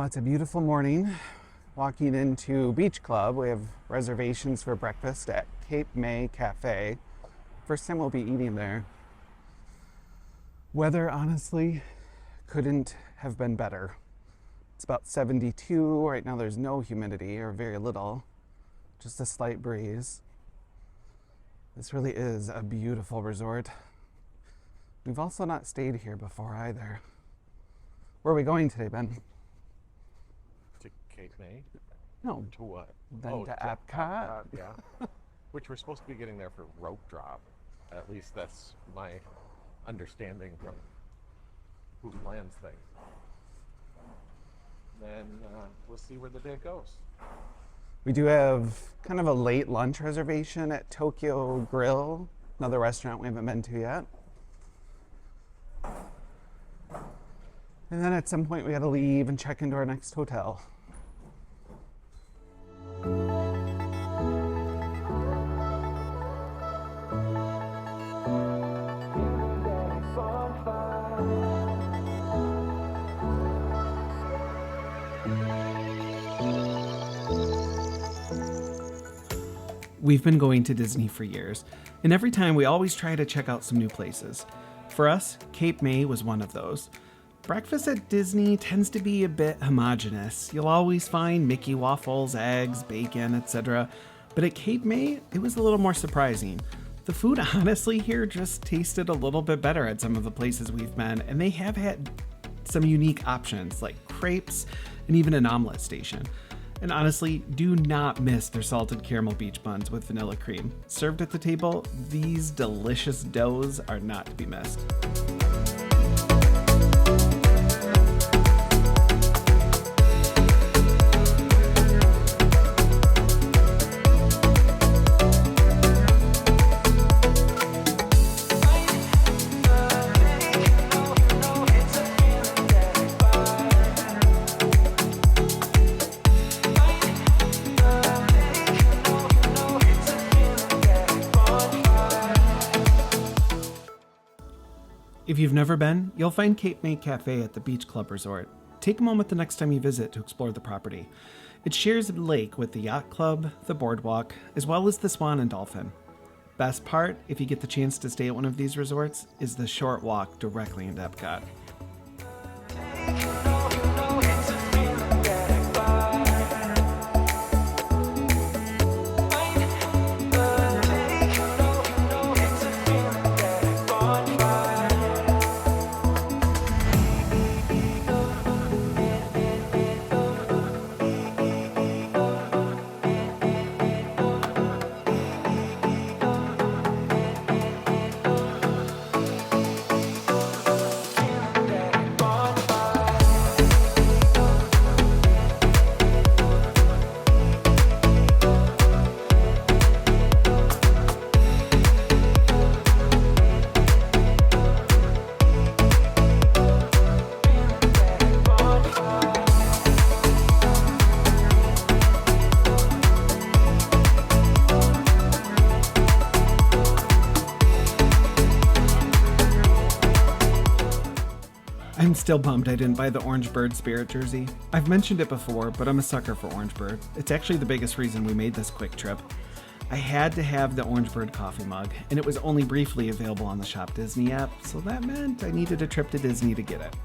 It's a beautiful morning. Walking into Beach Club. We have reservations for breakfast at Cape May Cafe. First time we'll be eating there. Weather, honestly, couldn't have been better. It's about 72. Right now there's no humidity, or very little. Just a slight breeze. This really is a beautiful resort. We've also not stayed here before either. Where are we going today, Ben? To Cape May? No. To what? Then to Epcot? Yeah. Which we're supposed to be getting there for rope drop. At least that's my understanding from who plans things. Then we'll see where the day goes. We do have kind of a late lunch reservation at Tokyo Grill, another restaurant we haven't been to yet. And then at some point we gotta leave and check into our next hotel. We've been going to Disney for years, and every time we always try to check out some new places. For us, Cape May was one of those. Breakfast at Disney tends to be a bit homogenous. You'll always find Mickey waffles, eggs, bacon, etc. But at Cape May, it was a little more surprising. The food honestly here just tasted a little bit better at some of the places we've been, and they have had some unique options like crepes and even an omelet station. And honestly, do not miss their salted caramel beach buns with vanilla cream. Served at the table, these delicious doughs are not to be missed. If you've never been, you'll find Cape May Cafe at the Beach Club Resort. Take a moment the next time you visit to explore the property. It shares a lake with the Yacht Club, the Boardwalk, as well as the Swan and Dolphin. Best part, if you get the chance to stay at one of these resorts, is the short walk directly into Epcot. I'm still bummed I didn't buy the Orange Bird Spirit jersey. I've mentioned it before, but I'm a sucker for Orange Bird. It's actually the biggest reason we made this quick trip. I had to have the Orange Bird coffee mug, and it was only briefly available on the Shop Disney app, so that meant I needed a trip to Disney to get it.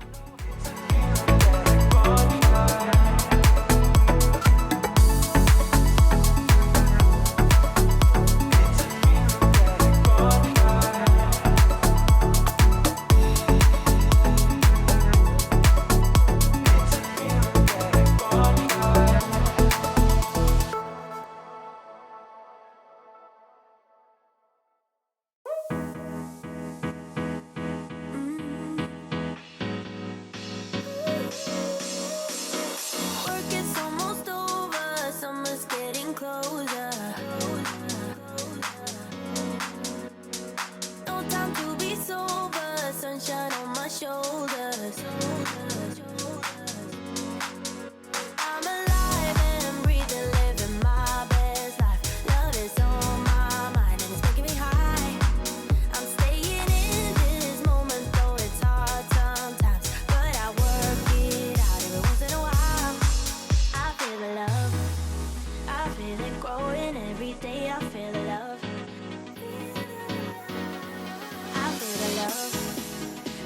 it growing every day. I feel the love. I feel the love.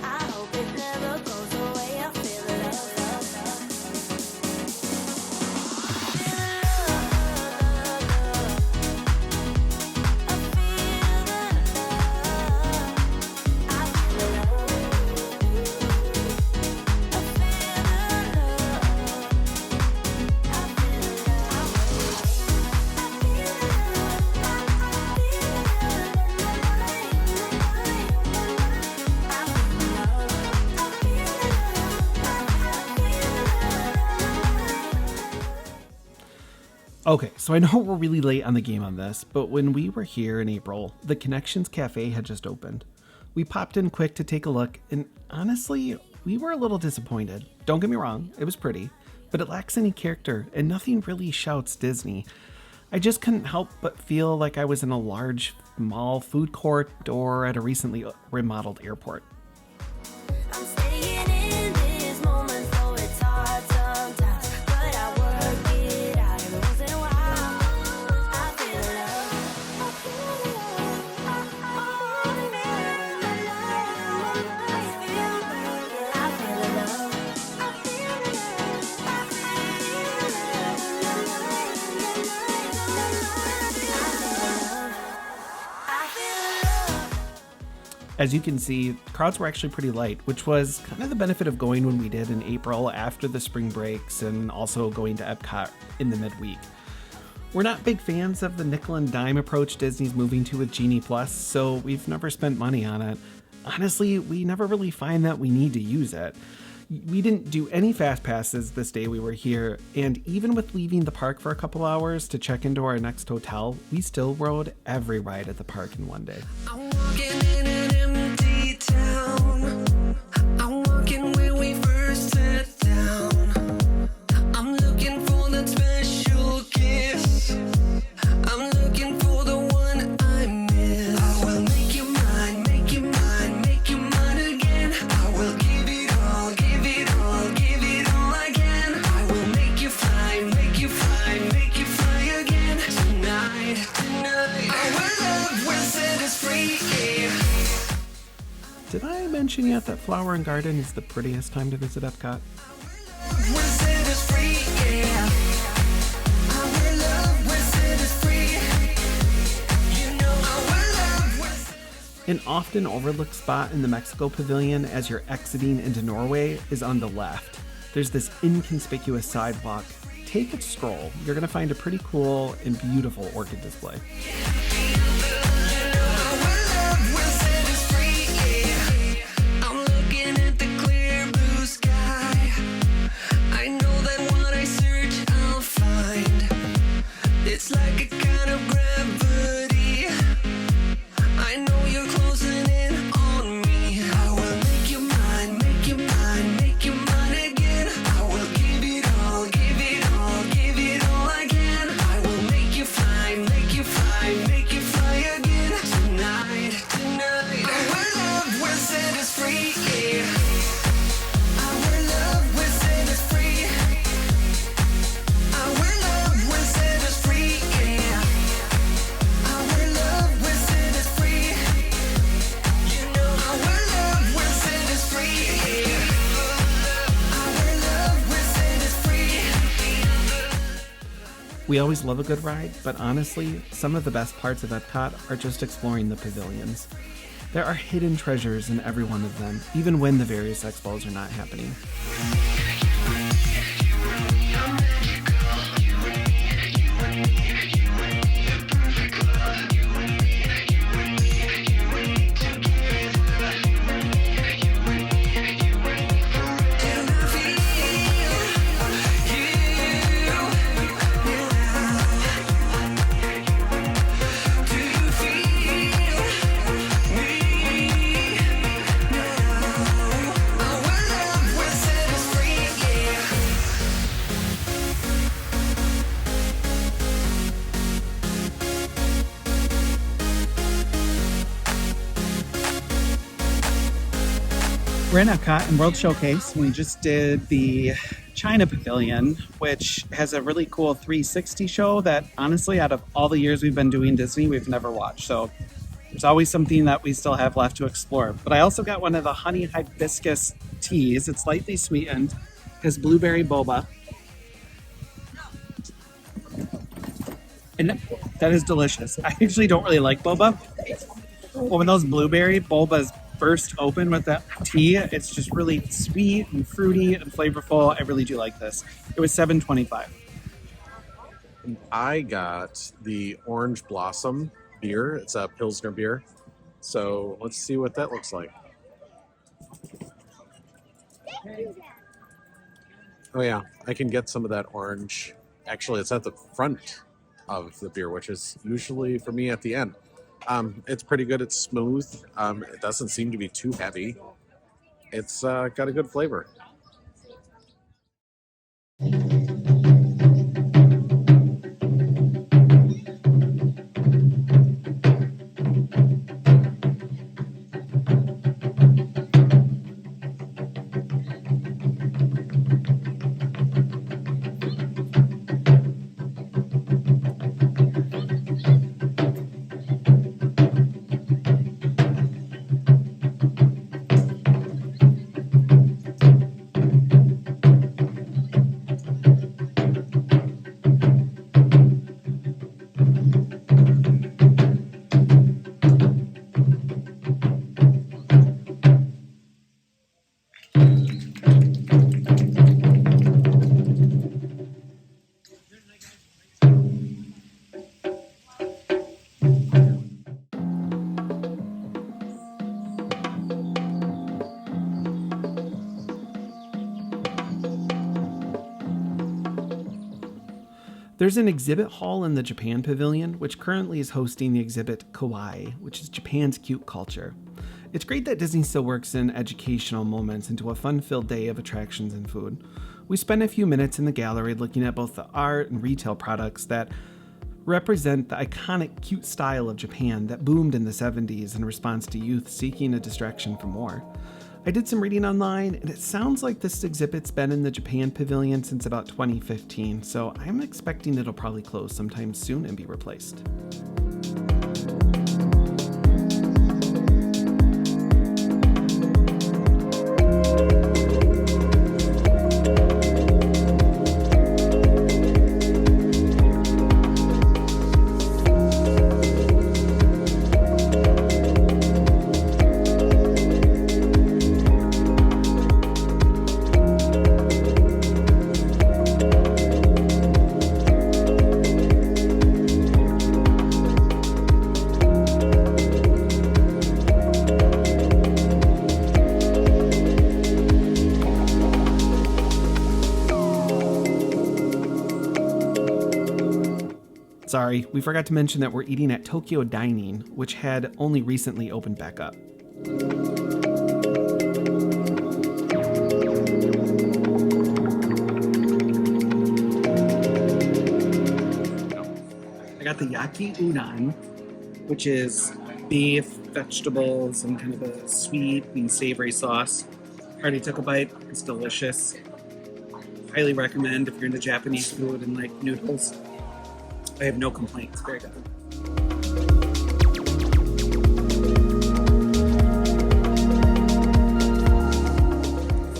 I hope it never goes away. I feel the love. Okay, so I know we're really late on the game on this, but when we were here in April, the Connections Cafe had just opened. We popped in quick to take a look, and honestly, we were a little disappointed. Don't get me wrong, it was pretty, but it lacks any character, and nothing really shouts Disney. I just couldn't help but feel like I was in a large mall food court or at a recently remodeled airport. I'm staying in this moment, though it's hard sometimes, but I work it out every once in a while. I feel love. I feel love. I feel love. I feel love. As you can see, crowds were actually pretty light, which was kind of the benefit of going when we did in April after the spring breaks and also going to Epcot in the midweek. We're not big fans of the nickel and dime approach Disney's moving to with Genie Plus, so we've never spent money on it. Honestly, we never really find that we need to use it. We didn't do any fast passes this day we were here, and even with leaving the park for a couple hours to check into our next hotel, we still rode every ride at the park in one day. I'm walking in an empty town. I'm walking where we first sat down. I'm looking for that special kiss. I'm looking for the one I miss. I will make you mine, make you mine, make you mine again. I will give it all, give it all, give it all again. I will make you fly, make you fly, make you fly again. Tonight, tonight, our love will set us free. Did I mention yet that Flower and Garden is the prettiest time to visit Epcot? Will set us free, yeah. Our love will set us free. You know our love will set us free. An often overlooked spot in the Mexico Pavilion as you're exiting into Norway is on the left. There's this inconspicuous sidewalk. Take a stroll. You're going to find a pretty cool and beautiful orchid display. Our love will set us free, yeah. I'm looking at the clear blue sky. I know that what I search, I'll find. It's like a kind of gravity. I know you're closing in on me. I will make you mine, make you mine, make you mine again. I will give it all, give it all, give it all again. I will make you fly, make you fly, make you fly again. Tonight, tonight, our love will set us free, yeah. Our love will set us free. Our love will set us free, yeah. Our love will set us free. You know our love will set us free, yeah. Our love will set us free. We always love a good ride, but honestly, some of the best parts of Epcot are just exploring the pavilions. There are hidden treasures in every one of them, even when the various expos are not happening. We're in Epcot and World Showcase. We just did the China Pavilion, which has a really cool 360 show that honestly, out of all the years we've been doing Disney, we've never watched. So there's always something that we still have left to explore. But I also got one of the honey hibiscus teas. It's lightly sweetened, has blueberry boba. And that is delicious. I actually don't really like boba. But when those blueberry bobas burst open with that tea, it's just really sweet and fruity and flavorful. I really do like this. It was $7.25. I got the Orange Blossom beer. It's a Pilsner beer. So let's see what that looks like. Oh yeah, I can get some of that orange. Actually, it's at the front of the beer, which is usually for me at the end. It's pretty good. It's smooth. It doesn't seem to be too heavy. It's got a good flavor. There's an exhibit hall in the Japan Pavilion, which currently is hosting the exhibit Kawaii, which is Japan's cute culture. It's great that Disney still works in educational moments into a fun-filled day of attractions and food. We spent a few minutes in the gallery looking at both the art and retail products that represent the iconic cute style of Japan that boomed in the 70s in response to youth seeking a distraction from war. I did some reading online, and it sounds like this exhibit's been in the Japan Pavilion since about 2015, so I'm expecting it'll probably close sometime soon and be replaced. Sorry, we forgot to mention that we're eating at Tokyo Dining, which had only recently opened back up. I got the yaki udon, which is beef, vegetables, and kind of a sweet and savory sauce. Already took a bite. It's delicious. Highly recommend if you're into Japanese food and like noodles. I have no complaints. Very good.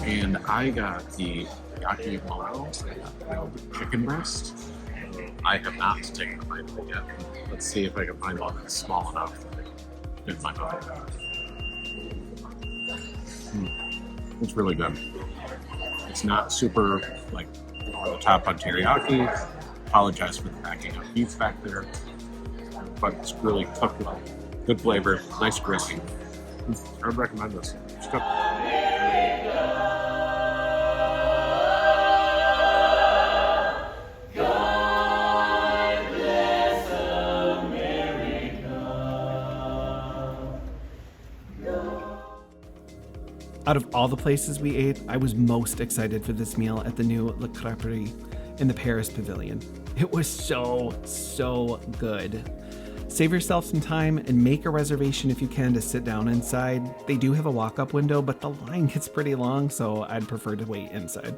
And I got the yakimono chicken breast. I have not taken a bite of it yet. Let's see if I can find one that's small enough in my mouth. It's really good. It's not super like over the top on teriyaki. Apologize for the backing of beef back there, but it's really cooked well. Good flavor, nice gritty. I would recommend this. It's good. Out of all the places we ate, I was most excited for this meal at the new Le Crêperie in the Paris Pavilion. It was so good. Save yourself some time and make a reservation if you can to sit down inside. They do have a walk-up window, but the line gets pretty long, so I'd prefer to wait inside.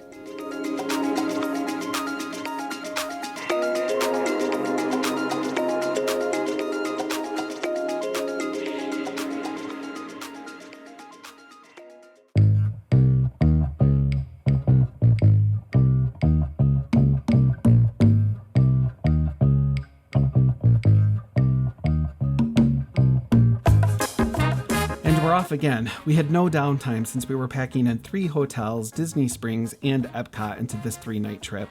off again. We had no downtime since we were packing in 3 hotels, Disney Springs, and Epcot into this 3-night trip.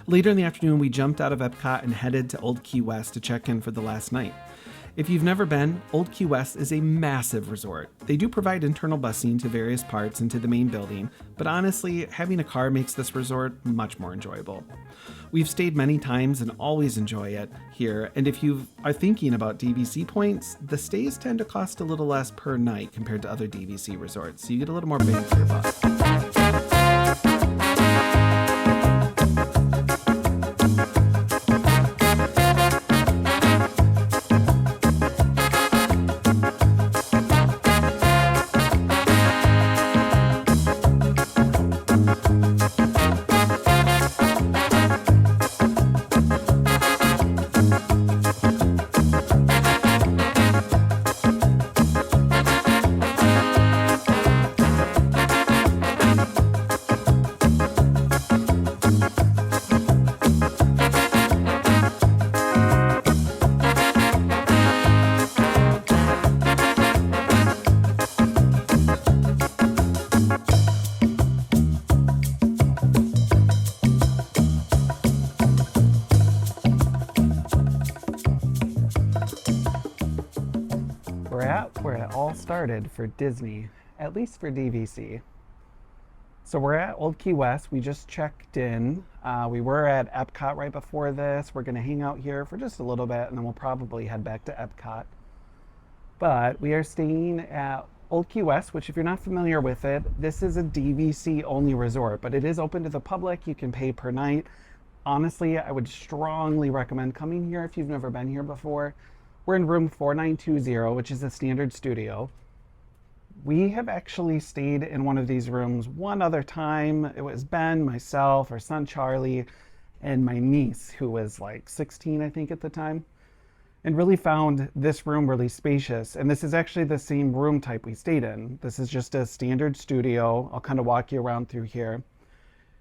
Later in the afternoon, we jumped out of Epcot and headed to Old Key West to check in for the last night. If you've never been, Old Key West is a massive resort. They do provide internal busing to various parts and to the main building, but honestly, having a car makes this resort much more enjoyable. We've stayed many times and always enjoy it here, and if you are thinking about DVC points, the stays tend to cost a little less per night compared to other DVC resorts, so you get a little more bang for your buck. We're at where it all started for Disney, at least for DVC. So we're at Old Key West. We just checked in. We were at Epcot right before this. We're going to hang out here for just a little bit, and then we'll probably head back to Epcot. But we are staying at Old Key West, which if you're not familiar with it, this is a DVC only resort, but it is open to the public. You can pay per night. Honestly, I would strongly recommend coming here if you've never been here before. We're in room 4920, which is a standard studio. We have actually stayed in one of these rooms one other time. It was Ben, myself, our son Charlie, and my niece, who was like 16, I think, at the time, and really found this room really spacious. And this is actually the same room type we stayed in. This is just a standard studio. I'll kind of walk you around through here.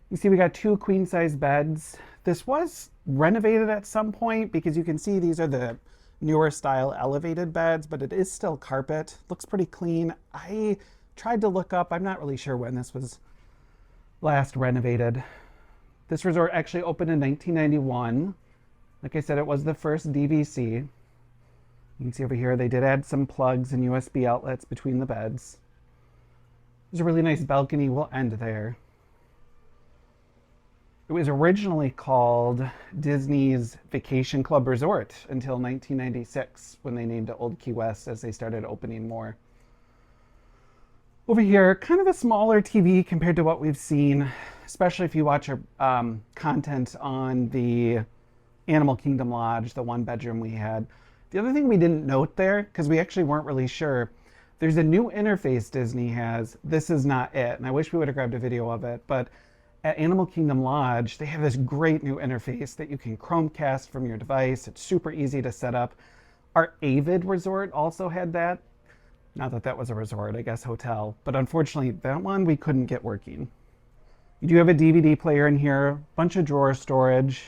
You see we got 2 queen-size beds. This was renovated at some point because you can see these are the newer style elevated beds, but it is still carpet. Looks pretty clean. I tried to look up, I'm not really sure when this was last renovated. This resort actually opened in 1991. Like I said, it was the first DVC. You can see over here they did add some plugs and USB outlets between the beds. There's a really nice balcony. We'll end there. It was originally called Disney's Vacation Club Resort until 1996 when they named it Old Key West as they started opening more. Over here, kind of a smaller TV compared to what we've seen, especially if you watch our content on the Animal Kingdom Lodge, the 1-bedroom we had. The other thing we didn't note there, because we actually weren't really sure, there's a new interface Disney has. This is not it, and I wish we would have grabbed a video of it, but at Animal Kingdom Lodge, they have this great new interface that you can Chromecast from your device. It's super easy to set up. Our Avid resort also had that. Not that that was a resort, I guess hotel. But unfortunately, that one we couldn't get working. You do have a DVD player in here, bunch of drawer storage.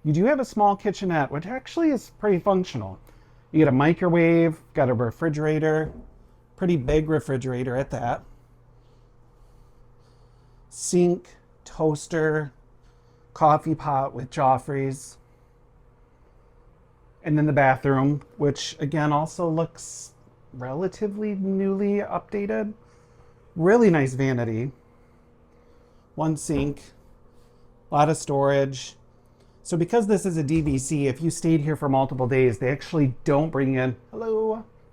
You do have a small kitchenette, which actually is pretty functional. You get a microwave, got a refrigerator, pretty big refrigerator at that. Sink, toaster, coffee pot with Joffrey's. And then the bathroom, which again also looks relatively newly updated. Really nice vanity. 1 sink, a lot of storage. So because this is a DVC, if you stayed here for multiple days, they actually don't bring in,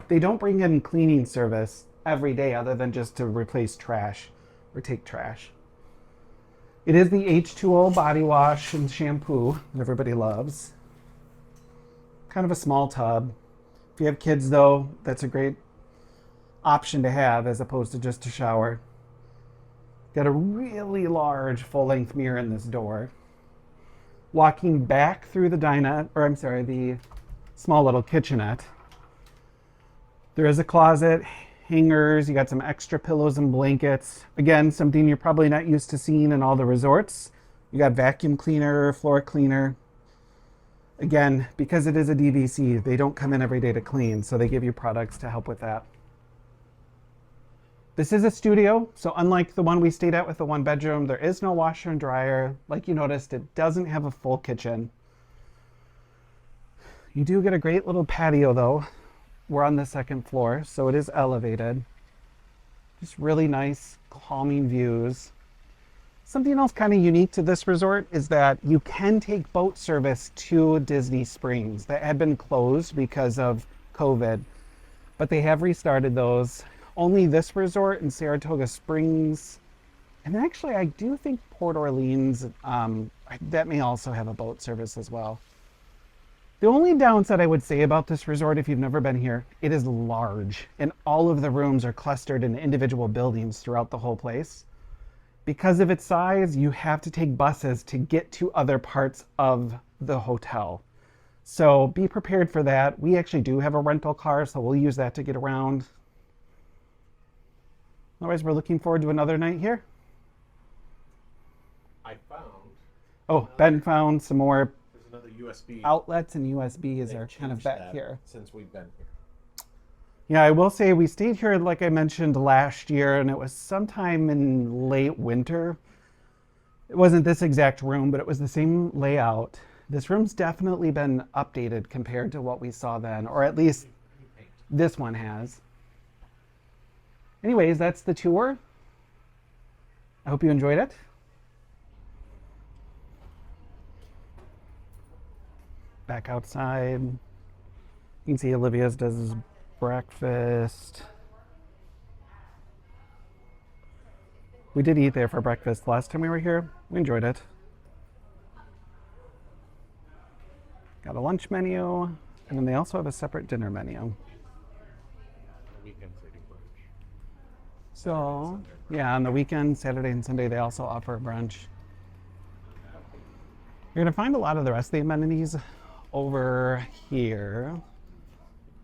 they don't bring in cleaning service every day other than just to replace trash or take trash. It is the H2O body wash and shampoo that everybody loves. Kind of a small tub. If you have kids though, that's a great option to have as opposed to just a shower. Got a really large full-length mirror in this door. Walking back through the the small little kitchenette. There is a closet, hangers, you got some extra pillows and blankets. Again, something you're probably not used to seeing in all the resorts. You got vacuum cleaner, floor cleaner. Again, because it is a DVC, they don't come in every day to clean, so they give you products to help with that. This is a studio, so unlike the one we stayed at with the 1 bedroom, there is no washer and dryer. Like you noticed, it doesn't have a full kitchen. You do get a great little patio though. We're on the 2nd floor, so it is elevated. Just really nice, calming views. Something else kind of unique to this resort is that you can take boat service to Disney Springs. That had been closed because of COVID, but they have restarted those. Only this resort and Saratoga Springs, and actually I do think Port Orleans, that may also have a boat service as well. The only downside I would say about this resort, if you've never been here, it is large and all of the rooms are clustered in individual buildings throughout the whole place. Because of its size, you have to take buses to get to other parts of the hotel. So be prepared for that. We actually do have a rental car, so we'll use that to get around. Otherwise, we're looking forward to another night here. I found Oh, Ben found some more there's another USB. outlets and USBs They are kind of changed back that here. since we've been here. Yeah, I will say we stayed here, like I mentioned, last year, and it was sometime in late winter. It wasn't this exact room, but it was the same layout. This room's definitely been updated compared to what we saw then, or at least this one has. Anyways, that's the tour. I hope you enjoyed it. Back outside. You can see Olivia's does breakfast. We did eat there for breakfast last time we were here. We enjoyed it. Got a lunch menu, and then they also have a separate dinner menu. Weekends they do brunch. So, yeah, on the weekend, Saturday and Sunday, they also offer brunch. You're gonna find a lot of the rest of the amenities over here.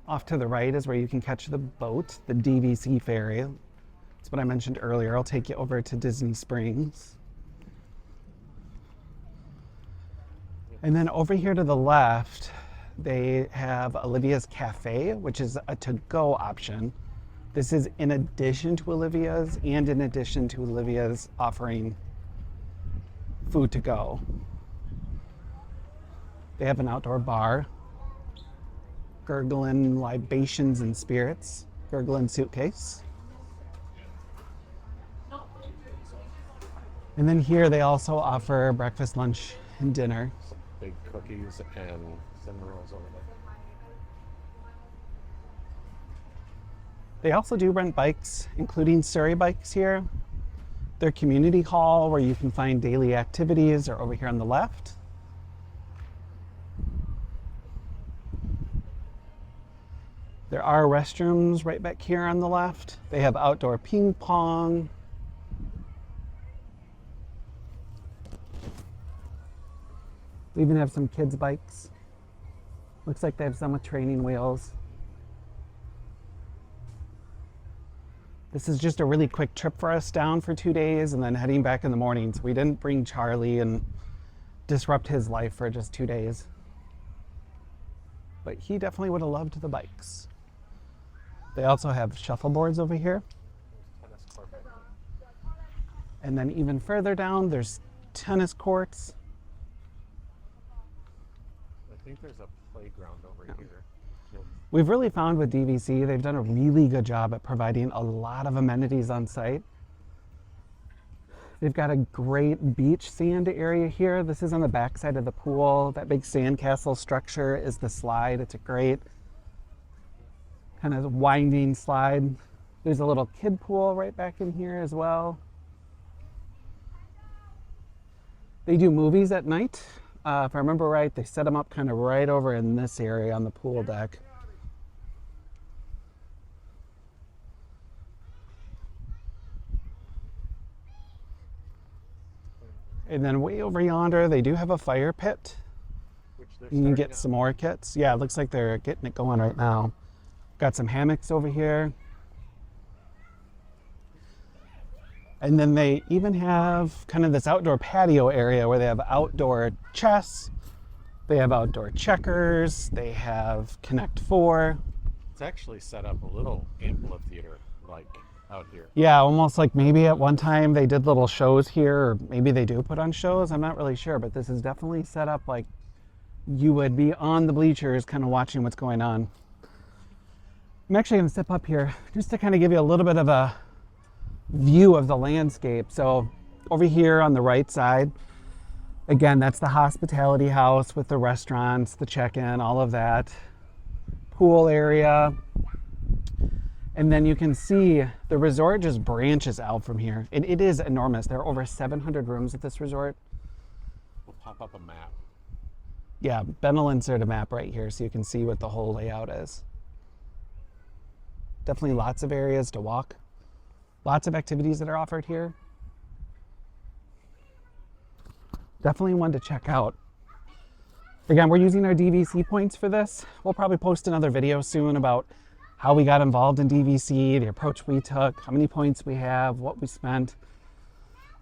Off to the right is where you can catch the boat, the DVC ferry. That's what I mentioned earlier. I'll take you over to Disney Springs. And then over here to the left, they have Olivia's Cafe, which is a to-go option. This is in addition to Olivia's and in addition to Olivia's offering food to go. They have an outdoor bar, gurgling libations and spirits, gurgling suitcase. And then here they also offer breakfast, lunch, and dinner. Big cookies and cinnamon rolls over there. They also do rent bikes, including Surrey bikes here. Their community hall where you can find daily activities are over here on the left. There are restrooms right back here on the left. They have outdoor ping pong. They even have some kids' bikes. Looks like they have some with training wheels. This is just a really quick trip for us down for 2 days and then heading back in the morning. So we didn't bring Charlie and disrupt his life for just 2 days. But he definitely would have loved the bikes. They also have shuffleboards over here. Tennis court. And then even further down, there's tennis courts. I think there's a playground over here. We've really found with DVC, they've done a really good job at providing a lot of amenities on site. They've got a great beach sand area here. This is on the back side of the pool. That big sandcastle structure is the slide. It's a great kind of winding slide. There's a little kid pool right back in here as well. They do movies at night. If I remember right, they set them up kind of right over in this area on the pool deck. And then way over yonder, they do have a fire pit. Which they're You can starting get up. some more kits. Yeah, it looks like they're getting it going right now. Got some hammocks over here. And then they even have kind of this outdoor patio area where they have outdoor chess. They have outdoor checkers. They have Connect 4. It's actually set up a little amphitheater like out here. Yeah, almost like maybe at one time they did little shows here, or maybe they do put on shows. I'm not really sure, but this is definitely set up like you would be on the bleachers kind of watching what's going on. I'm actually going to step up here just to kind of give you a little bit of a view of the landscape. So over here on the right side, again, that's the hospitality house with the restaurants, the check-in, all of that. Pool area. And then you can see the resort just branches out from here. It is enormous. There are over 700 rooms at this resort. We'll pop up a map. Yeah, Ben will insert a map right here so you can see what the whole layout is. Definitely lots of areas to walk. Lots of activities that are offered here. Definitely one to check out. Again, we're using our DVC points for this. We'll probably post another video soon about how we got involved in DVC, the approach we took, how many points we have, what we spent.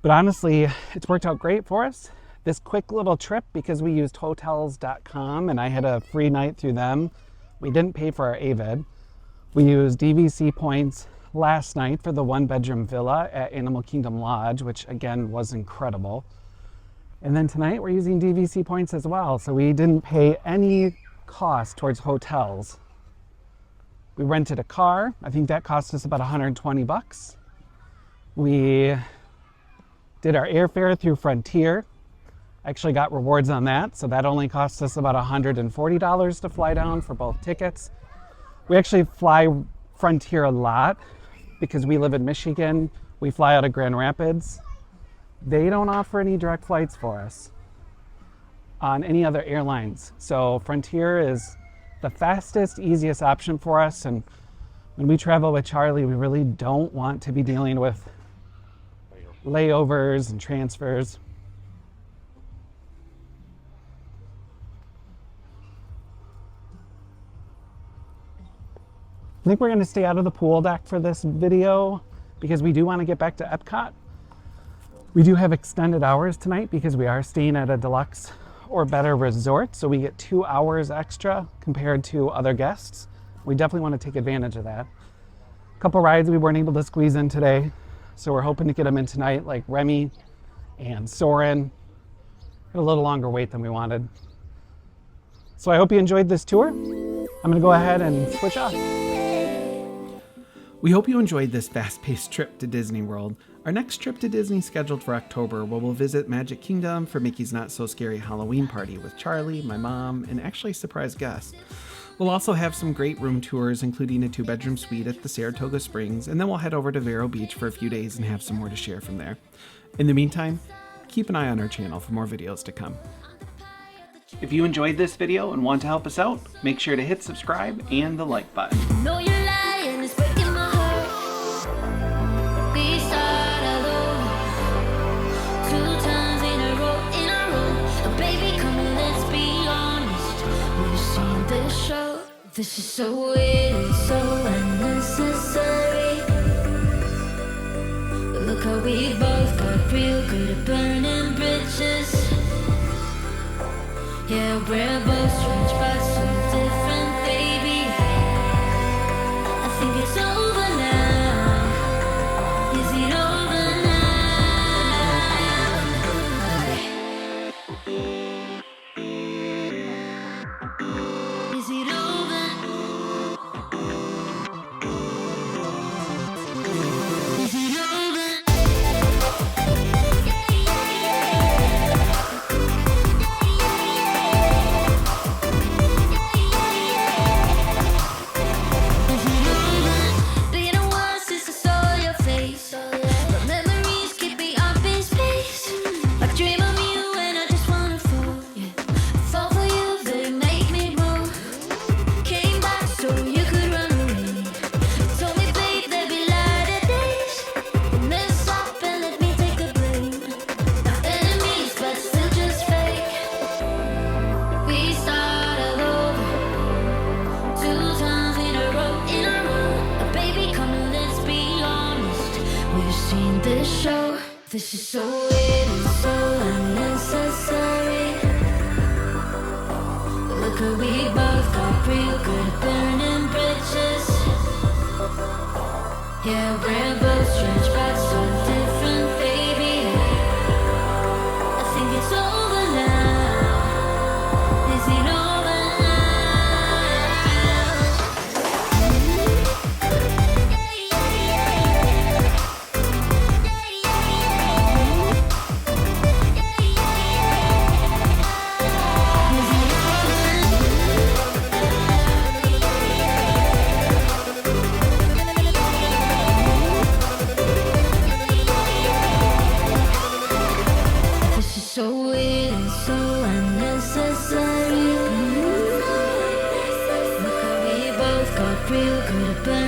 But honestly, it's worked out great for us. This quick little trip, because we used hotels.com and I had a free night through them, we didn't pay for our AVID. We used DVC points last night for the 1-bedroom villa at Animal Kingdom Lodge, which again was incredible. And then tonight we're using DVC points as well, so we didn't pay any cost towards hotels. We rented a car. I think that cost us about 120 bucks. We did our airfare through Frontier. Actually got rewards on that, so that only cost us about $140 to fly down for both tickets. We actually fly Frontier a lot because we live in Michigan. We fly out of Grand Rapids. They don't offer any direct flights for us on any other airlines. So Frontier is the fastest, easiest option for us. And when we travel with Charlie, we really don't want to be dealing with layovers and transfers. I think we're going to stay out of the pool deck for this video because we do want to get back to Epcot. We do have extended hours tonight because we are staying at a deluxe or better resort, so we get 2 hours extra compared to other guests. We definitely want to take advantage of that. A couple rides we weren't able to squeeze in today, so we're hoping to get them in tonight, like Remy and Soarin'. Had a little longer wait than we wanted. So I hope you enjoyed this tour. I'm going to go ahead and switch off. We hope you enjoyed this fast-paced trip to Disney World. Our next trip to Disney is scheduled for October, where we'll visit Magic Kingdom for Mickey's Not So Scary Halloween Party with Charlie, my mom, and actually surprise guests. We'll also have some great room tours, including a 2-bedroom suite at the Saratoga Springs, and then we'll head over to Vero Beach for a few days and have some more to share from there. In the meantime, keep an eye on our channel for more videos to come. If you enjoyed this video and want to help us out, make sure to hit subscribe and the like button. No, you're lying, it's breaking my heart. We started alone 2 times in a row. Oh, baby, come on, let's be honest. We've seen this show. This is so weird, so unnecessary. Look how we both got real good at burning bridges. Yeah, we're both strange but so different, baby. I think it's over now. Is it over now? Is it over? Is it over? Been a while since I saw your face, but memories keep me up in space. I dream of you and I just wanna fall. Yeah, I fall for you, they make me wrong. Came back so you could run away. Told me, babe, there'd be lighter days. Mess up and let me take the blame. Not enemies, but still just fake. We started over 2 times in a row. Oh, baby, come on, let's be honest. We've seen this show. This is so weird and so unnecessary. Look how we both got real good at burning bridges. Yeah, rainbows stretch back so different, baby. I think it's over now. Is it over This is so weird and so unnecessary. Look how we both got real good at